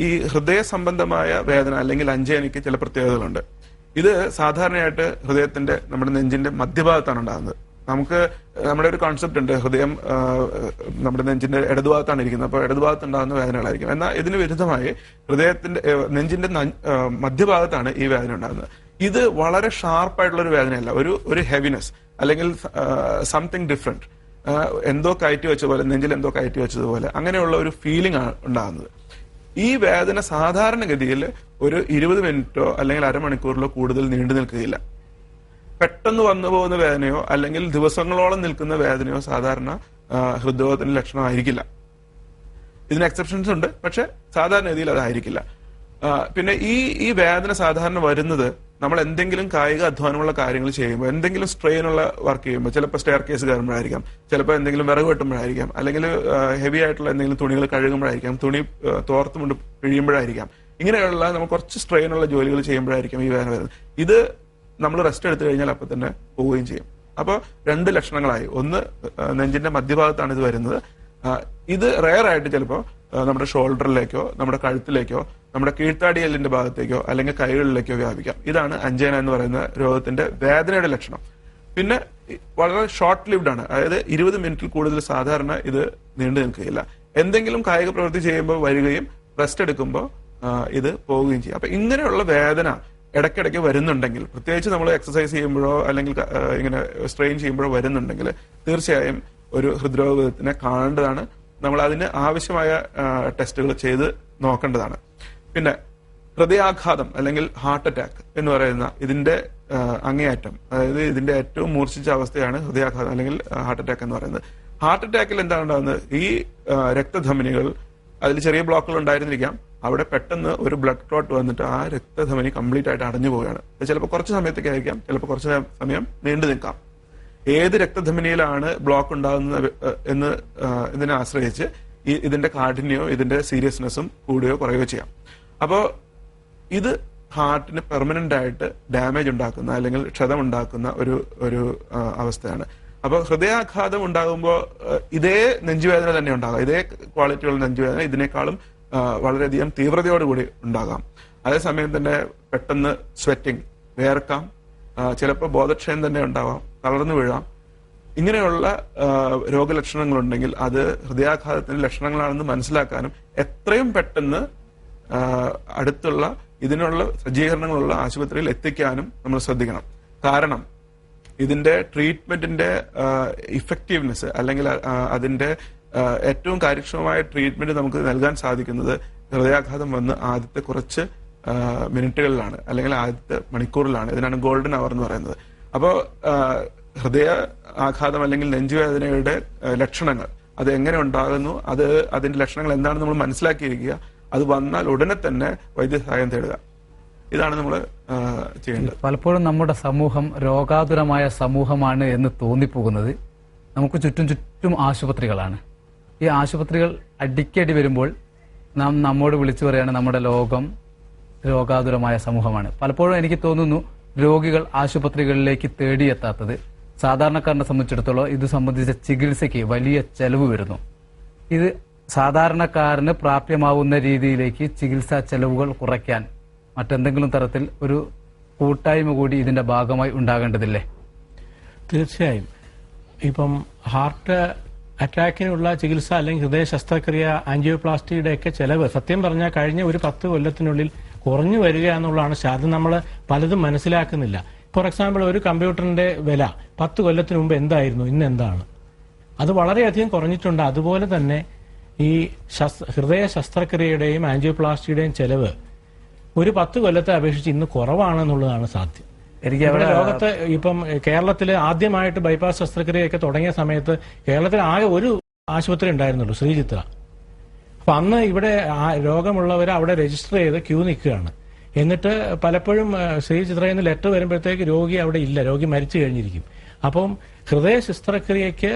ഈ ഹൃദയ സംബന്ധമായ വേദന അല്ലെങ്കിൽ അഞ്ജനയ്ക്ക് ചില പ്രത്യേകതകളുണ്ട്. ഇത് സാധാരണയായിട്ട് ഹൃദയത്തിന്റെ നമ്മുടെ നെഞ്ചിന്റെ മധ്യഭാഗത്താണ് ഉണ്ടാകുന്നത്. നമുക്ക് നമ്മുടെ ഒരു കോൺസെപ്റ്റ് ഉണ്ട്, ഹൃദയം നമ്മുടെ നെഞ്ചിന്റെ ഇടതുഭാഗത്താണ് ഇരിക്കുന്നത്, അപ്പോൾ ഇടതുഭാഗത്ത് ഉണ്ടാകുന്ന വേദനകളായിരിക്കും. എന്നാൽ ഇതിന് വിരുദ്ധമായി നെഞ്ചിന്റെ മധ്യഭാഗത്താണ് ഈ വേദന ഉണ്ടാകുന്നത്. ഇത് വളരെ ഷാർപ്പായിട്ടുള്ള ഒരു വേദനയല്ല, ഒരു ഹെവിനെസ് അല്ലെങ്കിൽ സംതിങ് ഡിഫറെന്റ്, എന്തോ കയറ്റി വെച്ച പോലെ, നെഞ്ചിൽ എന്തോ കയറ്റി വെച്ചതുപോലെ അങ്ങനെയുള്ള ഒരു ഫീലിംഗ് ആണ് ഉണ്ടാകുന്നത്. ഈ വേദന സാധാരണഗതിയിൽ ഒരു 20 മിനിറ്റോ അല്ലെങ്കിൽ അരമണിക്കൂറിലോ കൂടുതൽ നീണ്ടു നിൽക്കുകയില്ല. പെട്ടെന്ന് വന്നു പോകുന്ന വേദനയോ അല്ലെങ്കിൽ ദിവസങ്ങളോളം നിൽക്കുന്ന വേദനയോ സാധാരണ ഹൃദ്രോഗത്തിന്റെ ലക്ഷണമായിരിക്കില്ല. ഇതിന് എക്സെപ്ഷൻസ് ഉണ്ട്, പക്ഷെ സാധാരണഗതിയിൽ അതായിരിക്കില്ല. പിന്നെ ഈ വേദന സാധാരണ വരുന്നത് നമ്മൾ എന്തെങ്കിലും കായിക അധ്വാനമുള്ള കാര്യങ്ങൾ ചെയ്യുമ്പോൾ, എന്തെങ്കിലും സ്ട്രെയിനുള്ള വർക്ക് ചെയ്യുമ്പോൾ, ചിലപ്പോൾ സ്റ്റെയർ കേസ് കയറുമ്പോഴായിരിക്കാം, ചിലപ്പോൾ എന്തെങ്കിലും വിറക് വെട്ടുമ്പോഴായിരിക്കാം, അല്ലെങ്കിൽ ഹെവി ആയിട്ടുള്ള എന്തെങ്കിലും തുണികൾ കഴുകുമ്പോഴായിരിക്കാം, തുണി തോർത്തുമുണ്ട് പിഴിയുമ്പോഴായിരിക്കാം. ഇങ്ങനെയുള്ള നമുക്ക് കുറച്ച് സ്ട്രെയിനുള്ള ജോലികൾ ചെയ്യുമ്പോഴായിരിക്കും ഈ വേദന വരുന്നത്. ഇത് നമ്മൾ റെസ്റ്റ് എടുത്തു കഴിഞ്ഞാൽ അപ്പം തന്നെ പോവുകയും ചെയ്യും. അപ്പോൾ 2 ലക്ഷണങ്ങളായി. ഒന്ന്, നെഞ്ചിന്റെ മധ്യഭാഗത്താണ് ഇത് വരുന്നത്. ഇത് റെയർ ആയിട്ട് ചിലപ്പോൾ നമ്മുടെ ഷോൾഡറിലേക്കോ നമ്മുടെ കഴുത്തിലേക്കോ നമ്മുടെ കീഴ്ത്താടിയെല്ലിന്റെ ഭാഗത്തേക്കോ അല്ലെങ്കിൽ കൈകളിലേക്കോ വ്യാപിക്കാം. ഇതാണ് അഞ്ജന എന്ന് പറയുന്ന രോഗത്തിന്റെ വേദനയുടെ ലക്ഷണം. പിന്നെ വളരെ ഷോർട്ട് ലിവ്ഡ് ആണ്, അതായത് 20 മിനിറ്റിൽ കൂടുതൽ സാധാരണ ഇത് നീണ്ടു നിൽക്കുകയില്ല. എന്തെങ്കിലും കായിക പ്രവൃത്തി ചെയ്യുമ്പോൾ വരികയും റെസ്റ്റ് എടുക്കുമ്പോൾ ഇത് പോവുകയും ചെയ്യും. അപ്പൊ ഇങ്ങനെയുള്ള വേദന ഇടയ്ക്കിടയ്ക്ക് വരുന്നുണ്ടെങ്കിൽ, പ്രത്യേകിച്ച് നമ്മൾ എക്സസൈസ് ചെയ്യുമ്പോഴോ അല്ലെങ്കിൽ ഇങ്ങനെ സ്ട്രെയിൻ ചെയ്യുമ്പോഴോ വരുന്നുണ്ടെങ്കിൽ തീർച്ചയായും ഒരു ഹൃദ്രോഗത്തിനെ കാണേണ്ടതാണ്. നമ്മൾ അതിന് ആവശ്യമായ ടെസ്റ്റുകൾ ചെയ്ത് നോക്കേണ്ടതാണ്. പിന്നെ ഹൃദയാഘാതം അല്ലെങ്കിൽ ഹാർട്ട് അറ്റാക്ക് എന്ന് പറയുന്ന ഇതിന്റെ അങ്ങേയറ്റം, അതായത് ഇതിന്റെ ഏറ്റവും മൂർച്ഛിച്ച അവസ്ഥയാണ് ഹൃദയാഘാതം അല്ലെങ്കിൽ ഹാർട്ട് അറ്റാക്ക് എന്ന് പറയുന്നത്. ഹാർട്ട് അറ്റാക്കിൽ എന്താണ് ഉണ്ടാകുന്നത്? ഈ രക്തധമനികൾ, അതിൽ ചെറിയ ബ്ലോക്കുകൾ ഉണ്ടായിരുന്നിരിക്കാം, അവിടെ പെട്ടെന്ന് ഒരു ബ്ലഡ് ക്ലോട്ട് വന്നിട്ട് ആ രക്തധമനി കംപ്ലീറ്റ് ആയിട്ട് അടഞ്ഞു പോവുകയാണ്. ചിലപ്പോൾ കുറച്ച് സമയത്തേക്ക് ആയിരിക്കാം, ചിലപ്പോൾ കുറച്ച് സമയം നീണ്ടു നിൽക്കാം. ഏത് രക്തധമനിയിലാണ് ബ്ലോക്ക് ഉണ്ടാകുന്നത് എന്ന് ഇതിനെ ആശ്രയിച്ച് ഇതിന്റെ കാഠിന്യവും ഇതിന്റെ സീരിയസ്നെസ്സും കൂടുകയോ കുറയുകയോ ചെയ്യാം. അപ്പോൾ ഇത് ഹാർട്ടിന് പെർമനന്റ് ആയിട്ട് ഡാമേജ് ഉണ്ടാക്കുന്ന അല്ലെങ്കിൽ ക്ഷതമുണ്ടാക്കുന്ന ഒരു അവസ്ഥയാണ്. അപ്പോൾ ഹൃദയാഘാതം ഉണ്ടാകുമ്പോൾ ഇതേ നെഞ്ചുവേദന തന്നെ ഉണ്ടാകാം, ഇതേ ക്വാളിറ്റിയുള്ള നെഞ്ചുവേദന ഇതിനേക്കാളും വളരെയധികം തീവ്രതയോടുകൂടി ഉണ്ടാകാം. അതേസമയം തന്നെ പെട്ടെന്ന് സ്വെറ്റിംഗ്, വേർക്കാം, ചിലപ്പോൾ ബോധക്ഷയം തന്നെ ഉണ്ടാവാം, തളർന്നു വീഴാം. ഇങ്ങനെയുള്ള രോഗലക്ഷണങ്ങളുണ്ടെങ്കിൽ അത് ഹൃദയാഘാതത്തിന്റെ ലക്ഷണങ്ങളാണെന്ന് മനസ്സിലാക്കാനും എത്രയും പെട്ടെന്ന് അടുത്തുള്ള ഇതിനുള്ള സജ്ജീകരണങ്ങളുള്ള ആശുപത്രിയിൽ എത്തിക്കാനും നമ്മൾ ശ്രദ്ധിക്കണം. കാരണം ഇതിന്റെ ട്രീറ്റ്മെന്റിന്റെ ഇഫക്റ്റീവ്നെസ് അല്ലെങ്കിൽ അതിന്റെ ഏറ്റവും കാര്യക്ഷമമായ ട്രീറ്റ്മെന്റ് നമുക്ക് നൽകാൻ സാധിക്കുന്നത് ഹൃദയാഘാതം വന്ന് ആദ്യത്തെ കുറച്ച് മിനിറ്റുകളിലാണ് അല്ലെങ്കിൽ ആദ്യത്തെ മണിക്കൂറിലാണ്. ഇതിനാണ് ഗോൾഡൻ അവർ എന്ന് പറയുന്നത്. അപ്പോൾ ഹൃദയ ആഘാതം അല്ലെങ്കിൽ നെഞ്ചുവേദനയുടെ ലക്ഷണങ്ങൾ അത് എങ്ങനെ ഉണ്ടാകുന്നു, അതിന്റെ ലക്ഷണങ്ങൾ എന്താണെന്ന് നമ്മൾ മനസ്സിലാക്കിയിരിക്കുക. അത് വന്നാൽ ഉടനെ തന്നെ വൈദ്യസഹായം തേടുക. ഇതാണ് നമ്മൾ ചെയ്യേണ്ടത്. പലപ്പോഴും നമ്മുടെ സമൂഹം രോഗാതുരമായ സമൂഹമാണ് എന്ന് തോന്നിപ്പോകുന്നത് നമുക്ക് ചുറ്റും ആശുപത്രികളാണ്. ഈ ആശുപത്രികൾ അടിക്കടി വരുമ്പോൾ നാം നമ്മോട് വിളിച്ചു പറയാണ് നമ്മുടെ ലോകം രോഗാതുരമായ സമൂഹമാണ്. പലപ്പോഴും എനിക്ക് തോന്നുന്നു രോഗികൾ ആശുപത്രികളിലേക്ക് തേടിയെത്താത്തത് സാധാരണക്കാരനെ സംബന്ധിച്ചിടത്തോളം ഇത് സംബന്ധിച്ച ചികിത്സയ്ക്ക് വലിയ ചെലവ് വരുന്നു. ഇത് സാധാരണക്കാരന് പ്രാപ്യമാവുന്ന രീതിയിലേക്ക് ചികിത്സാ ചെലവുകൾ കുറയ്ക്കാൻ മറ്റെന്തെങ്കിലും തരത്തിൽ ഒരു കൂട്ടായ്മ കൂടി ഇതിന്റെ ഭാഗമായി ഉണ്ടാകേണ്ടതില്ലേ? തീർച്ചയായും. ഇപ്പം ഹാർട്ട് അറ്റാക്കിനുള്ള ചികിത്സ അല്ലെങ്കിൽ ഹൃദയ ശസ്ത്രക്രിയ, ആൻജിയോപ്ലാസ്റ്റിയുടെ ഒക്കെ ചെലവ് സത്യം പറഞ്ഞാൽ കഴിഞ്ഞ ഒരു 10 കൊല്ലത്തിനുള്ളിൽ കുറഞ്ഞു വരിക എന്നുള്ളതാണ്. അത് നമ്മൾ പലതും മനസ്സിലാക്കുന്നില്ല. ഫോർ എക്സാമ്പിൾ, ഒരു കമ്പ്യൂട്ടറിന്റെ വില 10 കൊല്ലത്തിന് മുമ്പ് എന്തായിരുന്നു, ഇന്ന് എന്താണ്? അത് വളരെയധികം കുറഞ്ഞിട്ടുണ്ട്. അതുപോലെ തന്നെ ഈ ഹൃദയ ശസ്ത്രക്രിയയുടെയും ആൻജിയോപ്ലാസ്റ്റിയുടെയും ചെലവ് ഒരു 10 കൊല്ലത്തെ അപേക്ഷിച്ച് ഇന്ന് കുറവാണെന്നുള്ളതാണ് സാധ്യം. ഇവിടെ ലോകത്ത് ഇപ്പം കേരളത്തിൽ ആദ്യമായിട്ട് ബൈപ്പാസ് ശസ്ത്രക്രിയയൊക്കെ തുടങ്ങിയ സമയത്ത് കേരളത്തിൽ ആകെ ഒരു ആശുപത്രി ഉണ്ടായിരുന്നുള്ളൂ, ശ്രീചിത്ര. അപ്പൊ അന്ന് ഇവിടെ രോഗമുള്ളവർ അവിടെ രജിസ്റ്റർ ചെയ്ത് ക്യൂ നിൽക്കുകയാണ്. എന്നിട്ട് പലപ്പോഴും ശ്രീചിത്രയിൽ നിന്ന് ലെറ്റർ വരുമ്പോഴത്തേക്ക് രോഗി അവിടെ ഇല്ല, രോഗി മരിച്ചു കഴിഞ്ഞിരിക്കും. അപ്പം ഹൃദയ ശസ്ത്രക്രിയയ്ക്ക്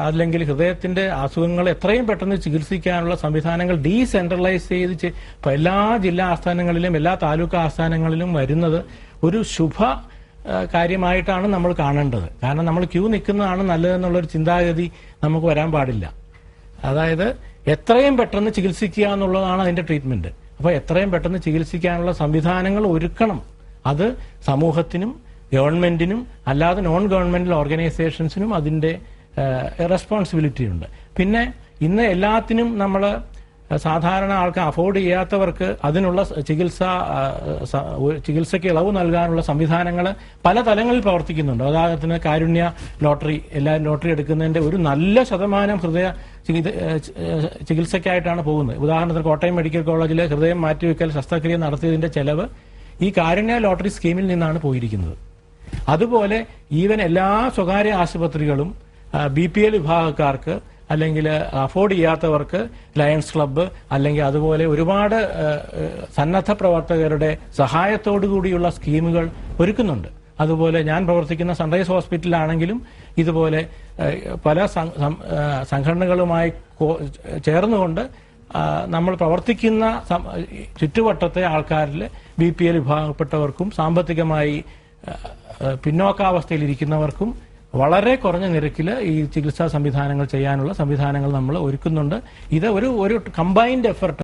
അല്ലെങ്കിൽ ഹൃദയത്തിന്റെ അസുഖങ്ങൾ എത്രയും പെട്ടെന്ന് ചികിത്സിക്കാനുള്ള സംവിധാനങ്ങൾ ഡീസെൻട്രലൈസ് ചെയ്ത് എല്ലാ ജില്ലാ ആസ്ഥാനങ്ങളിലും എല്ലാ താലൂക്ക് ആസ്ഥാനങ്ങളിലും വരുന്നത് ഒരു ശുഭ കാര്യമായിട്ടാണ് നമ്മൾ കാണേണ്ടത്. കാരണം നമ്മൾ ക്യൂ നിൽക്കുന്നതാണ് നല്ലതെന്നുള്ളൊരു ചിന്താഗതി നമുക്ക് വരാൻ പാടില്ല. അതായത് എത്രയും പെട്ടെന്ന് ചികിത്സിക്കുക എന്നുള്ളതാണ് അതിന്റെ ട്രീറ്റ്മെന്റ്. അപ്പോൾ എത്രയും പെട്ടെന്ന് ചികിത്സിക്കാനുള്ള സംവിധാനങ്ങൾ ഒരുക്കണം. അത് സമൂഹത്തിനും ഗവൺമെന്റിനും അല്ലാതെ നോൺ ഗവൺമെന്റൽ ഓർഗനൈസേഷൻസിനും അതിന്റെ റെസ്പോൺസിബിലിറ്റി ഉണ്ട്. പിന്നെ ഇന്ന് എല്ലാത്തിനും നമ്മൾ സാധാരണ ആൾക്ക് അഫോർഡ് ചെയ്യാത്തവർക്ക് അതിനുള്ള ചികിത്സയ്ക്ക് ഇളവ് നൽകാനുള്ള സംവിധാനങ്ങൾ പല തലങ്ങളിൽ പ്രവർത്തിക്കുന്നുണ്ട്. ഉദാഹരണത്തിന് കാരുണ്യ ലോട്ടറി, എല്ലാവരും ലോട്ടറി എടുക്കുന്നതിന്റെ ഒരു നല്ല ശതമാനം ഹൃദയ ചികിത്സയ്ക്കായിട്ടാണ് പോകുന്നത്. ഉദാഹരണത്തിന് കോട്ടയം മെഡിക്കൽ കോളേജിലെ ഹൃദയം മാറ്റിവെക്കൽ ശസ്ത്രക്രിയ നടത്തിയതിന്റെ ചെലവ് ഈ കാരുണ്യ ലോട്ടറി സ്കീമിൽ നിന്നാണ് പോയിരിക്കുന്നത്. അതുപോലെ ഈവൻ എല്ലാ സ്വകാര്യ ആശുപത്രികളും BPL വിഭാഗക്കാർക്ക് അല്ലെങ്കിൽ അഫോർഡ് ചെയ്യാത്തവർക്ക് ലയൺസ് ക്ലബ്ബ് അല്ലെങ്കിൽ അതുപോലെ ഒരുപാട് സന്നദ്ധ പ്രവർത്തകരുടെ സഹായത്തോടുകൂടിയുള്ള സ്കീമുകൾ ഒരുക്കുന്നുണ്ട്. അതുപോലെ ഞാൻ പ്രവർത്തിക്കുന്ന സൺറൈസ് ഹോസ്പിറ്റലാണെങ്കിലും ഇതുപോലെ പല സംഘടനകളുമായി ചേർന്നുകൊണ്ട് നമ്മൾ പ്രവർത്തിക്കുന്ന ചുറ്റുവട്ടത്തെ ആൾക്കാരിൽ BPL വിഭാഗപ്പെട്ടവർക്കും സാമ്പത്തികമായി പിന്നോക്കാവസ്ഥയിലിരിക്കുന്നവർക്കും വളരെ കുറഞ്ഞ നിരക്കിൽ ഈ ചികിത്സാ സംവിധാനങ്ങൾ ചെയ്യാനുള്ള സംവിധാനങ്ങൾ നമ്മൾ ഒരുക്കുന്നുണ്ട്. ഇത് ഒരു കമ്പൈൻഡ് എഫർട്ട്